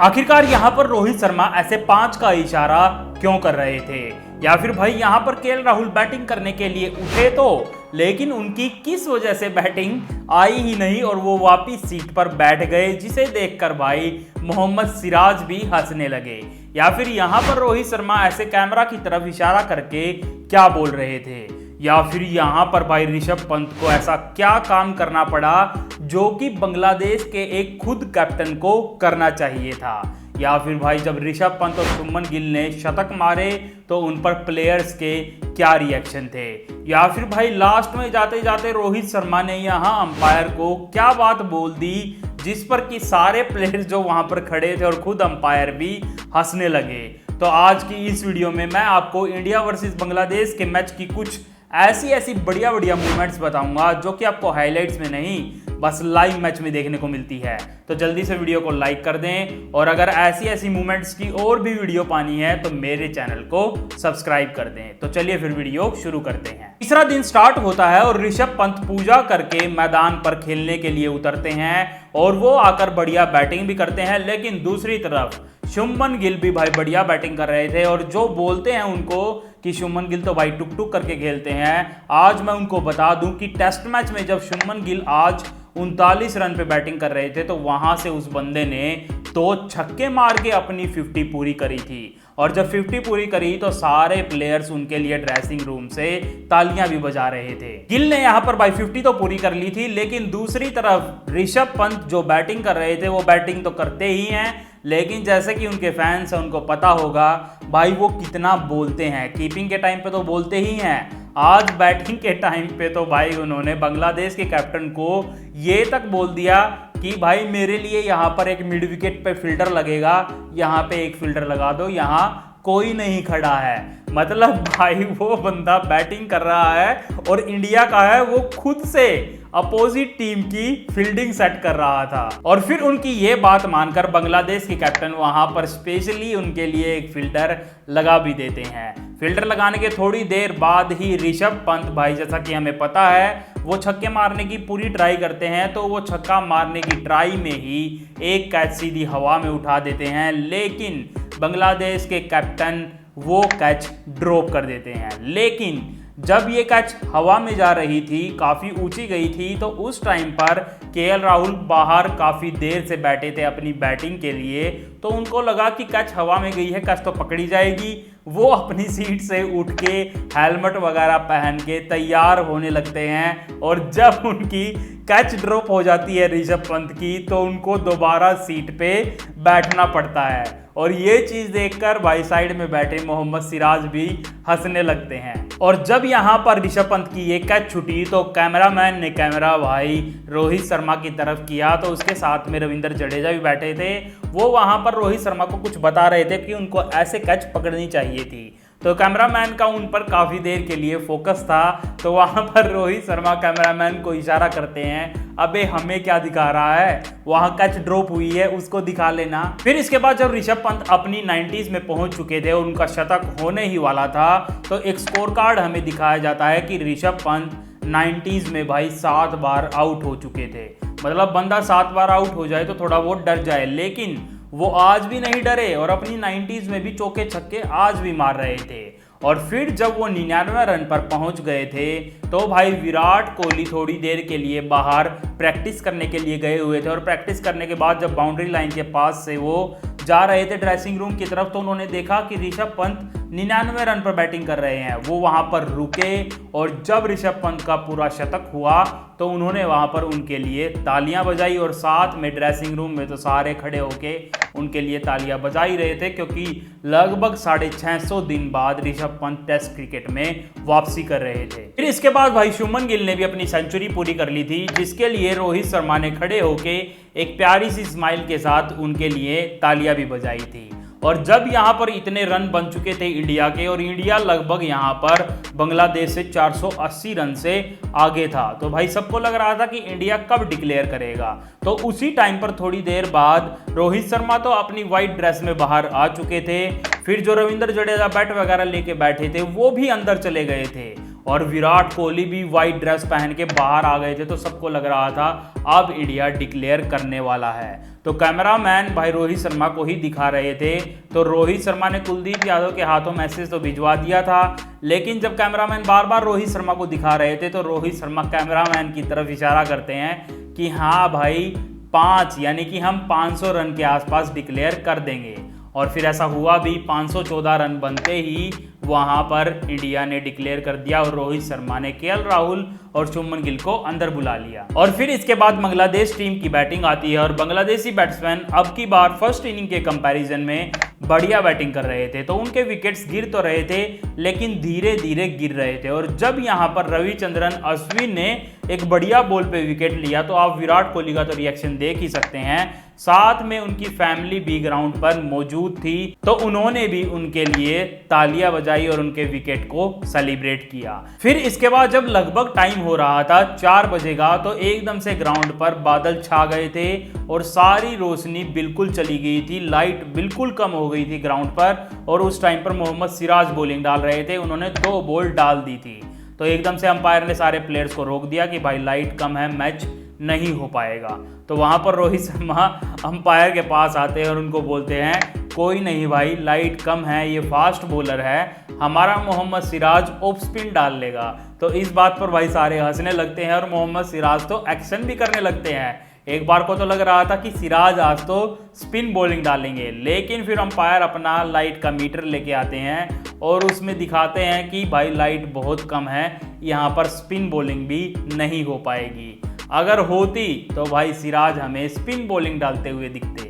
आखिरकार यहाँ पर रोहित शर्मा ऐसे 5 का इशारा क्यों कर रहे थे, या फिर भाई यहाँ पर केएल राहुल बैटिंग करने के लिए उठे तो, लेकिन उनकी किस वजह से बैटिंग आई ही नहीं और वो वापिस सीट पर बैठ गए, जिसे देखकर भाई मोहम्मद सिराज भी हंसने लगे। या फिर यहाँ पर रोहित शर्मा ऐसे कैमरा की तरफ इशारा करके क्या बोल रहे थे, या फिर यहाँ पर भाई ऋषभ पंत को ऐसा क्या काम करना पड़ा जो कि बांग्लादेश के एक खुद कैप्टन को करना चाहिए था। या फिर भाई जब ऋषभ पंत और शुभमन गिल ने शतक मारे तो उन पर प्लेयर्स के क्या रिएक्शन थे। या फिर भाई लास्ट में जाते जाते रोहित शर्मा ने यहाँ अंपायर को क्या बात बोल दी जिस पर कि सारे प्लेयर्स जो वहां पर खड़े थे और खुद अंपायर भी हंसने लगे। तो आज की इस वीडियो में मैं आपको इंडिया वर्सेस बांग्लादेश के मैच की कुछ ऐसी बढ़िया मूवमेंट्स बताऊंगा जो कि आपको हाइलाइट्स में नहीं बस लाइव मैच में देखने को मिलती है। तो जल्दी से वीडियो को लाइक कर दें और अगर ऐसी मूवमेंट्स की और भी वीडियो पानी है तो मेरे चैनल को सब्सक्राइब कर दें। तो चलिए फिर वीडियो शुरू करते हैं। तीसरा दिन स्टार्ट होता है और ऋषभ पंत पूजा करके मैदान पर खेलने के लिए उतरते हैं और वो आकर बढ़िया बैटिंग भी करते हैं, लेकिन दूसरी तरफ शुभमन गिल भी भाई बढ़िया बैटिंग कर रहे थे और जो बोलते हैं उनको कि शुभमन गिल तो भाई टुक टुक करके खेलते हैं। आज मैं उनको बता दूं कि टेस्ट मैच में जब शुभमन गिल आज 39 रन पे बैटिंग कर रहे थे तो वहां से उस बंदे ने 2 छक्के मार के अपनी 50 पूरी करी थी, और जब 50 पूरी करी तो सारे प्लेयर्स उनके लिए ड्रेसिंग रूम से तालियां भी बजा रहे थे। गिल ने यहां पर भाई 50 तो पूरी कर ली थी, लेकिन दूसरी तरफ ऋषभ पंत जो बैटिंग कर रहे थे वो बैटिंग तो करते ही हैं, लेकिन जैसे कि उनके फैंस हैं उनको पता होगा भाई वो कितना बोलते हैं। कीपिंग के टाइम पे तो बोलते ही हैं, आज बैटिंग के टाइम पे तो भाई उन्होंने बांग्लादेश के कैप्टन को ये तक बोल दिया कि भाई मेरे लिए यहाँ पर एक मिड विकेट पे फील्डर लगेगा, यहाँ पे एक फील्डर लगा दो, यहाँ कोई नहीं खड़ा है। मतलब भाई वो बंदा बैटिंग कर रहा है और इंडिया का है वो खुद से अपोजिट टीम की फील्डिंग सेट कर रहा था, और फिर उनकी ये बात मानकर बांग्लादेश के कैप्टन वहां पर स्पेशली उनके लिए एक फील्डर लगा भी देते हैं। फील्डर लगाने के थोड़ी देर बाद ही ऋषभ पंत भाई जैसा कि हमें पता है वो छक्के मारने की पूरी ट्राई करते हैं, तो वो छक्का मारने की ट्राई में ही एक कैच सीधी हवा में उठा देते हैं, लेकिन बांग्लादेश के कैप्टन वो कैच ड्रॉप कर देते हैं। लेकिन जब ये कैच हवा में जा रही थी, काफ़ी ऊंची गई थी, तो उस टाइम पर केएल राहुल बाहर काफ़ी देर से बैठे थे अपनी बैटिंग के लिए, तो उनको लगा कि कैच हवा में गई है, कैच तो पकड़ी जाएगी। वो अपनी सीट से उठ के हेलमेट वगैरह पहन के तैयार होने लगते हैं, और जब उनकी कैच ड्रॉप हो जाती है ऋषभ पंत की तो उनको दोबारा सीट पे बैठना पड़ता है, और ये चीज़ देखकर भाई साइड में बैठे मोहम्मद सिराज भी हंसने लगते हैं। और जब यहाँ पर ऋषभ पंत की ये कैच छूटी तो कैमरामैन ने कैमरा भाई रोहित शर्मा की तरफ किया, तो उसके साथ में रविंद्र जडेजा भी बैठे थे। वो वहाँ पर रोहित शर्मा को कुछ बता रहे थे कि उनको ऐसे कैच पकड़नी चाहिए थी, तो कैमरामैन का उन पर काफ़ी देर के लिए फोकस था। तो वहाँ पर रोहित शर्मा कैमरामैन को इशारा करते हैं, अबे हमें क्या दिखा रहा है, वहाँ कैच ड्रॉप हुई है उसको दिखा लेना। फिर इसके बाद जब ऋषभ पंत अपनी 90s में पहुंच चुके थे और उनका शतक होने ही वाला था, तो एक स्कोर कार्ड हमें दिखाया जाता है कि ऋषभ पंत 90s में भाई 7 बार आउट हो चुके थे। मतलब बंदा 7 बार आउट हो जाए तो थोड़ा बहुत डर जाए, लेकिन वो आज भी नहीं डरे और अपनी 90s में भी चौके छक्के आज भी मार रहे थे। और फिर जब वो 99 रन पर पहुंच गए थे तो भाई विराट कोहली थोड़ी देर के लिए बाहर प्रैक्टिस करने के लिए गए हुए थे, और प्रैक्टिस करने के बाद जब बाउंड्री लाइन के पास से वो जा रहे थे ड्रेसिंग रूम की तरफ, तो उन्होंने देखा कि ऋषभ पंत 99 रन पर बैटिंग कर रहे हैं। वो वहां पर रुके और जब ऋषभ पंत का पूरा शतक हुआ तो उन्होंने वहां पर उनके लिए तालियां बजाई, और साथ में ड्रेसिंग रूम में तो सारे खड़े होके उनके लिए तालियां बजा ही रहे थे, क्योंकि लगभग 650 दिन बाद ऋषभ पंत टेस्ट क्रिकेट में वापसी कर रहे थे। फिर इसके बाद भाई शुभमन गिल ने भी अपनी सेंचुरी पूरी कर ली थी, जिसके लिए रोहित शर्मा ने खड़े होके एक प्यारी सी स्माइल के साथ उनके लिए तालियां भी बजाई थी। और जब यहाँ पर इतने रन बन चुके थे इंडिया के, और इंडिया लगभग यहाँ पर बांग्लादेश से 480 रन से आगे था, तो भाई सबको लग रहा था कि इंडिया कब डिक्लेयर करेगा। तो उसी टाइम पर थोड़ी देर बाद रोहित शर्मा तो अपनी वाइट ड्रेस में बाहर आ चुके थे, फिर जो रविंद्र जडेजा बैट वगैरह लेके बैठे थे वो भी अंदर चले गए थे, और विराट कोहली भी वाइट ड्रेस पहन के बाहर आ गए थे, तो सबको लग रहा था अब इंडिया डिक्लेयर करने वाला है। तो कैमरामैन भाई रोहित शर्मा को ही दिखा रहे थे, तो रोहित शर्मा ने कुलदीप यादव के हाथों मैसेज तो भिजवा दिया था, लेकिन जब कैमरामैन बार बार रोहित शर्मा को दिखा रहे थे तो रोहित शर्मा कैमरामैन की तरफ इशारा करते हैं कि हाँ भाई 5 यानी कि हम 500 रन के आसपास डिक्लेयर कर देंगे। और फिर ऐसा हुआ भी, 514 रन बनते ही वहां पर इंडिया ने डिक्लेयर कर दिया और रोहित शर्मा ने केएल राहुल और शुभमन गिल को अंदर बुला लिया। और फिर इसके बाद बांग्लादेश टीम की बैटिंग आती है और बांग्लादेशी बैट्समैन अब की बार फर्स्ट इनिंग के कंपैरिजन में बढ़िया बैटिंग कर रहे थे। तो उनके विकेट्स गिर तो रहे थे लेकिन धीरे धीरे गिर रहे थे, और जब यहां पर रविचंद्रन अश्विन ने एक बढ़िया बॉल पे विकेट लिया तो आप विराट कोहली का तो रिएक्शन देख ही सकते हैं। साथ में उनकी फैमिली भी ग्राउंड पर मौजूद थी, तो उन्होंने भी उनके लिए तालियां बजाई और उनके विकेट को सेलिब्रेट किया। फिर इसके बाद जब लगभग टाइम हो रहा था 4 बजे का, तो एकदम से ग्राउंड पर बादल छा गए थे और सारी रोशनी बिल्कुल चली गई थी, लाइट बिल्कुल कम हो गई थी ग्राउंड पर। और उस टाइम पर मोहम्मद सिराज बॉलिंग डाल रहे थे, उन्होंने 2 बॉल डाल दी थी। तो एकदम से अंपायर ने सारे प्लेयर्स को रोक दिया कि भाई लाइट कम है, मैच नहीं हो पाएगा। तो वहां पर रोहित शर्मा अंपायर के पास आते हैं और उनको बोलते हैं कोई नहीं भाई, लाइट कम है, ये फास्ट बॉलर है, हमारा मोहम्मद सिराज ऑफ स्पिन डाल लेगा। तो इस बात पर भाई सारे हंसने लगते हैं और मोहम्मद सिराज तो एक्शन भी करने लगते हैं। एक बार को तो लग रहा था कि सिराज आज तो स्पिन बॉलिंग डालेंगे, लेकिन फिर अंपायर अपना लाइट का मीटर लेके आते हैं और उसमें दिखाते हैं कि भाई लाइट बहुत कम है, यहाँ पर स्पिन बॉलिंग भी नहीं हो पाएगी। अगर होती तो भाई सिराज हमें स्पिन बॉलिंग डालते हुए दिखते।